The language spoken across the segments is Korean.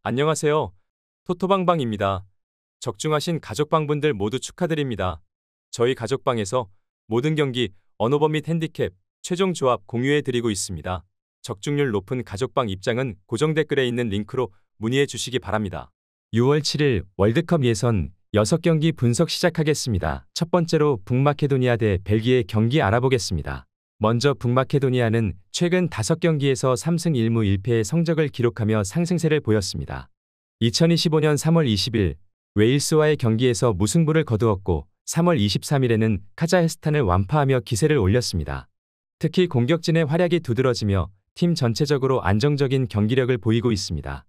안녕하세요. 토토방방입니다. 적중하신 가족방분들 모두 축하드립니다. 저희 가족방에서 모든 경기, 언어범 및 핸디캡, 최종 조합 공유해드리고 있습니다. 적중률 높은 가족방 입장은 고정 댓글에 있는 링크로 문의해 주시기 바랍니다. 6월 7일 월드컵 예선 6경기 분석 시작하겠습니다. 첫 번째로 북마케도니아 대 벨기에 경기 알아보겠습니다. 먼저 북마케도니아는 최근 5경기에서 3승 1무 1패의 성적을 기록하며 상승세를 보였습니다. 2025년 3월 20일 웨일스와의 경기에서 무승부를 거두었고 3월 23일에는 카자흐스탄을 완파하며 기세를 올렸습니다. 특히 공격진의 활약이 두드러지며 팀 전체적으로 안정적인 경기력을 보이고 있습니다.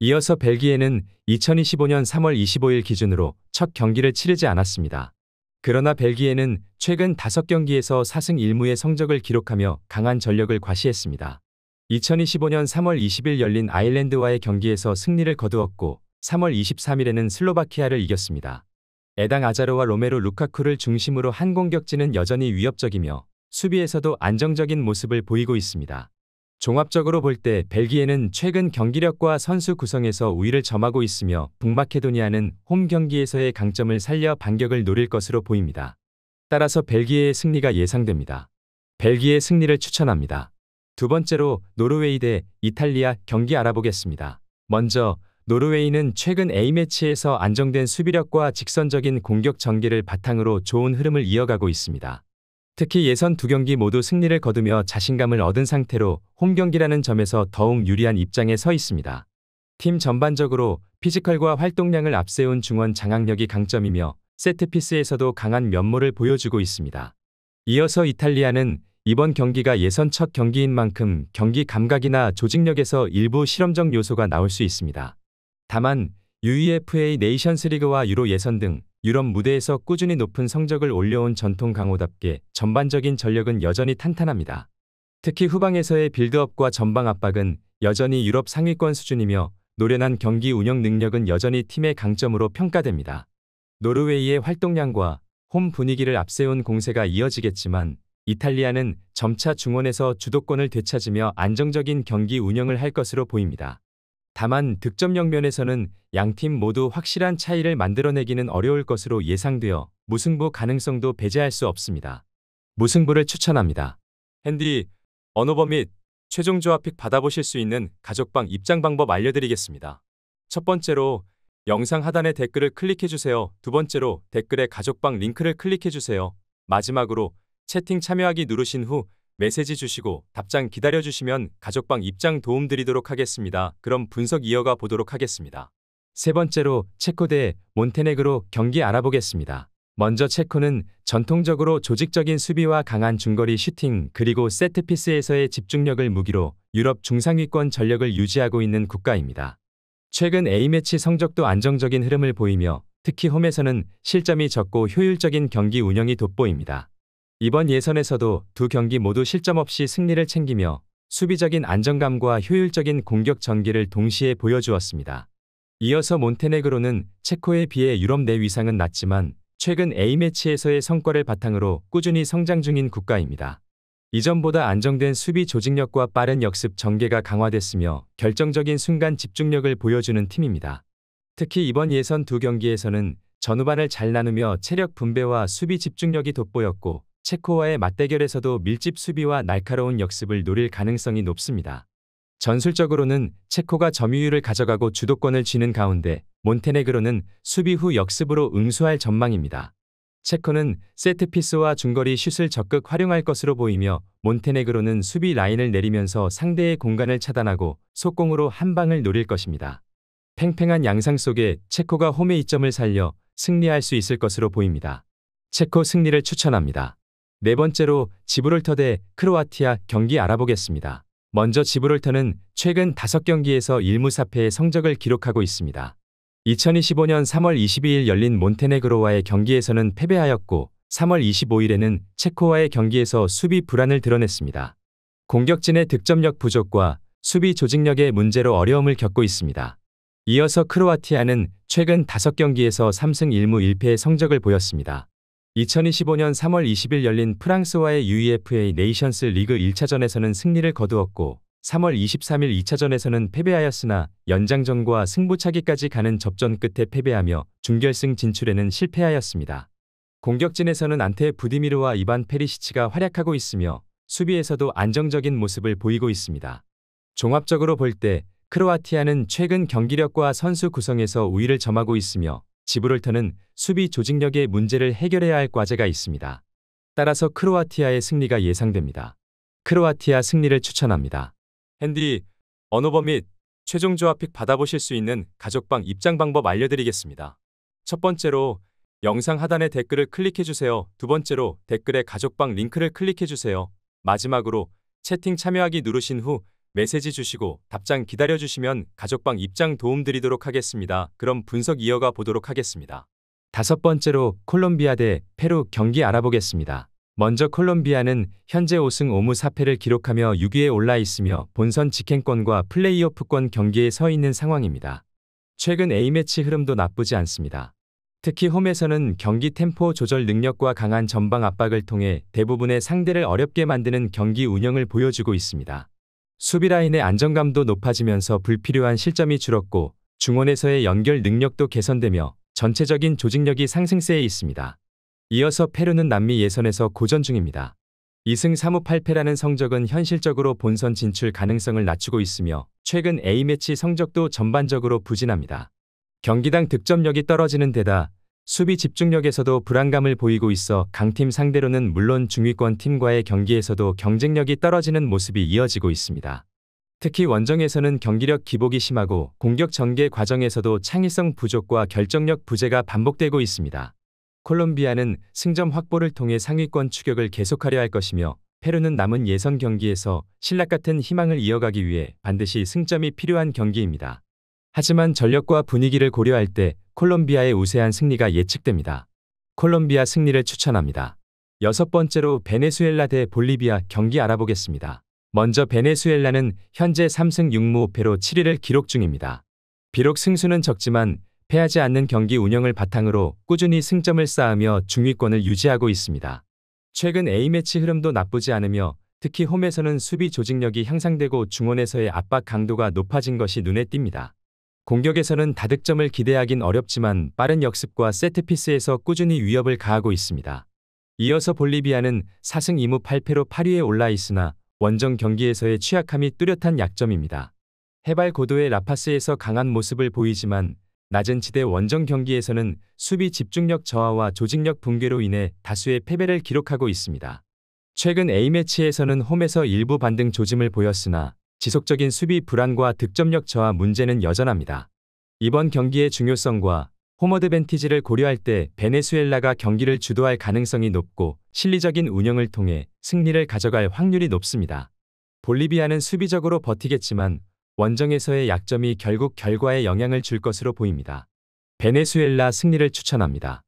이어서 벨기에는 2025년 3월 25일 기준으로 첫 경기를 치르지 않았습니다. 그러나 벨기에는 최근 5경기에서 4승 1무의 성적을 기록하며 강한 전력을 과시했습니다. 2025년 3월 20일 열린 아일랜드와의 경기에서 승리를 거두었고 3월 23일에는 슬로바키아를 이겼습니다. 에당 아자르와 로메로 루카쿠를 중심으로 한 공격진은 여전히 위협적이며 수비에서도 안정적인 모습을 보이고 있습니다. 종합적으로 볼 때 벨기에는 최근 경기력과 선수 구성에서 우위를 점하고 있으며 북마케도니아는 홈 경기에서의 강점을 살려 반격을 노릴 것으로 보입니다. 따라서 벨기에의 승리가 예상됩니다. 벨기에 승리를 추천합니다. 두 번째로 노르웨이 대 이탈리아 경기 알아보겠습니다. 먼저 노르웨이는 최근 A매치에서 안정된 수비력과 직선적인 공격 전개를 바탕으로 좋은 흐름을 이어가고 있습니다. 특히 예선 2경기 모두 승리를 거두며 자신감을 얻은 상태로 홈 경기라는 점에서 더욱 유리한 입장에 서 있습니다. 팀 전반적으로 피지컬과 활동량을 앞세운 중원 장악력이 강점이며 세트피스에서도 강한 면모를 보여주고 있습니다. 이어서 이탈리아는 이번 경기가 예선 첫 경기인 만큼 경기 감각이나 조직력에서 일부 실험적 요소가 나올 수 있습니다. 다만 UEFA 네이션스리그와 유로 예선 등 유럽 무대에서 꾸준히 높은 성적을 올려온 전통 강호답게 전반적인 전력은 여전히 탄탄합니다. 특히 후방에서의 빌드업과 전방 압박은 여전히 유럽 상위권 수준이며 노련한 경기 운영 능력은 여전히 팀의 강점으로 평가됩니다. 노르웨이의 활동량과 홈 분위기를 앞세운 공세가 이어지겠지만 이탈리아는 점차 중원에서 주도권을 되찾으며 안정적인 경기 운영을 할 것으로 보입니다. 다만 득점력 면에서는 양팀 모두 확실한 차이를 만들어내기는 어려울 것으로 예상되어 무승부 가능성도 배제할 수 없습니다. 무승부를 추천합니다. 핸디, 언어범 및 최종 조합픽 받아보실 수 있는 가족방 입장 방법 알려드리겠습니다. 첫 번째로 영상 하단의 댓글을 클릭해주세요. 두 번째로 댓글에 가족방 링크를 클릭해주세요. 마지막으로 채팅 참여하기 누르신 후 메시지 주시고 답장 기다려주시면 가족방 입장 도움드리도록 하겠습니다. 그럼 분석 이어가 보도록 하겠습니다. 세 번째로 체코 대 몬테네그로 경기 알아보겠습니다. 먼저 체코는 전통적으로 조직적인 수비와 강한 중거리 슈팅 그리고 세트피스에서의 집중력을 무기로 유럽 중상위권 전력을 유지하고 있는 국가입니다. 최근 A매치 성적도 안정적인 흐름을 보이며 특히 홈에서는 실점이 적고 효율적인 경기 운영이 돋보입니다. 이번 예선에서도 두 경기 모두 실점 없이 승리를 챙기며 수비적인 안정감과 효율적인 공격 전개를 동시에 보여주었습니다. 이어서 몬테네그로는 체코에 비해 유럽 내 위상은 낮지만 최근 A매치에서의 성과를 바탕으로 꾸준히 성장 중인 국가입니다. 이전보다 안정된 수비 조직력과 빠른 역습 전개가 강화됐으며 결정적인 순간 집중력을 보여주는 팀입니다. 특히 이번 예선 2경기에서는 전후반을 잘 나누며 체력 분배와 수비 집중력이 돋보였고 체코와의 맞대결에서도 밀집 수비와 날카로운 역습을 노릴 가능성이 높습니다. 전술적으로는 체코가 점유율을 가져가고 주도권을 쥐는 가운데 몬테네그로는 수비 후 역습으로 응수할 전망입니다. 체코는 세트피스와 중거리 슛을 적극 활용할 것으로 보이며 몬테네그로는 수비 라인을 내리면서 상대의 공간을 차단하고 속공으로 한 방을 노릴 것입니다. 팽팽한 양상 속에 체코가 홈의 이점을 살려 승리할 수 있을 것으로 보입니다. 체코 승리를 추천합니다. 네 번째로 지브롤터 대 크로아티아 경기 알아보겠습니다. 먼저 지브롤터는 최근 5경기에서 1무 4패의 성적을 기록하고 있습니다. 2025년 3월 22일 열린 몬테네그로와의 경기에서는 패배하였고 3월 25일에는 체코와의 경기에서 수비 불안을 드러냈습니다. 공격진의 득점력 부족과 수비 조직력의 문제로 어려움을 겪고 있습니다. 이어서 크로아티아는 최근 5경기에서 3승 1무 1패의 성적을 보였습니다. 2025년 3월 20일 열린 프랑스와의 UEFA 네이션스 리그 1차전에서는 승리를 거두었고 3월 23일 2차전에서는 패배하였으나 연장전과 승부차기까지 가는 접전 끝에 패배하며 준결승 진출에는 실패하였습니다. 공격진에서는 안테 부디미르와 이반 페리시치가 활약하고 있으며 수비에서도 안정적인 모습을 보이고 있습니다. 종합적으로 볼 때 크로아티아는 최근 경기력과 선수 구성에서 우위를 점하고 있으며 지브롤터는 수비 조직력의 문제를 해결해야 할 과제가 있습니다. 따라서 크로아티아의 승리가 예상됩니다. 크로아티아 승리를 추천합니다. 핸디, 언어버 및 최종 조합픽 받아보실 수 있는 가족방 입장 방법 알려드리겠습니다. 첫 번째로 영상 하단의 댓글을 클릭해주세요. 두 번째로 댓글에 가족방 링크를 클릭해주세요. 마지막으로 채팅 참여하기 누르신 후 메시지 주시고 답장 기다려주시면 가족방 입장 도움드리도록 하겠습니다. 그럼 분석 이어가 보도록 하겠습니다. 다섯 번째로 콜롬비아 대 페루 경기 알아보겠습니다. 먼저 콜롬비아는 현재 5승 5무 4패를 기록하며 6위에 올라 있으며 본선 직행권과 플레이오프권 경기에 서 있는 상황입니다. 최근 A매치 흐름도 나쁘지 않습니다. 특히 홈에서는 경기 템포 조절 능력과 강한 전방 압박을 통해 대부분의 상대를 어렵게 만드는 경기 운영을 보여주고 있습니다. 수비 라인의 안정감도 높아지면서 불필요한 실점이 줄었고 중원에서의 연결 능력도 개선되며 전체적인 조직력이 상승세에 있습니다. 이어서 페루는 남미 예선에서 고전 중입니다. 2승 3무 8패라는 성적은 현실적으로 본선 진출 가능성을 낮추고 있으며 최근 A매치 성적도 전반적으로 부진합니다. 경기당 득점력이 떨어지는 데다 수비 집중력에서도 불안감을 보이고 있어 강팀 상대로는 물론 중위권 팀과의 경기에서도 경쟁력이 떨어지는 모습이 이어지고 있습니다. 특히 원정에서는 경기력 기복이 심하고 공격 전개 과정에서도 창의성 부족과 결정력 부재가 반복되고 있습니다. 콜롬비아는 승점 확보를 통해 상위권 추격을 계속하려 할 것이며 페루는 남은 예선 경기에서 신락 같은 희망을 이어가기 위해 반드시 승점이 필요한 경기입니다. 하지만 전력과 분위기를 고려할 때 콜롬비아의 우세한 승리가 예측됩니다. 콜롬비아 승리를 추천합니다. 여섯 번째로 베네수엘라 대 볼리비아 경기 알아보겠습니다. 먼저 베네수엘라는 현재 3승 6무 5패로 7위를 기록 중입니다. 비록 승수는 적지만 패하지 않는 경기 운영을 바탕으로 꾸준히 승점을 쌓으며 중위권을 유지하고 있습니다. 최근 A매치 흐름도 나쁘지 않으며 특히 홈에서는 수비 조직력이 향상되고 중원에서의 압박 강도가 높아진 것이 눈에 띕니다. 공격에서는 다득점을 기대하긴 어렵지만 빠른 역습과 세트피스에서 꾸준히 위협을 가하고 있습니다. 이어서 볼리비아는 4승 2무 8패로 8위에 올라 있으나 원정 경기에서의 취약함이 뚜렷한 약점입니다. 해발 고도의 라파스에서 강한 모습을 보이지만 낮은 지대 원정 경기에서는 수비 집중력 저하와 조직력 붕괴로 인해 다수의 패배를 기록하고 있습니다. 최근 A매치에서는 홈에서 일부 반등 조짐을 보였으나 지속적인 수비 불안과 득점력 저하 문제는 여전합니다. 이번 경기의 중요성과 홈 어드밴티지를 고려할 때 베네수엘라가 경기를 주도할 가능성이 높고 실리적인 운영을 통해 승리를 가져갈 확률이 높습니다. 볼리비아는 수비적으로 버티겠지만 원정에서의 약점이 결국 결과에 영향을 줄 것으로 보입니다. 베네수엘라 승리를 추천합니다.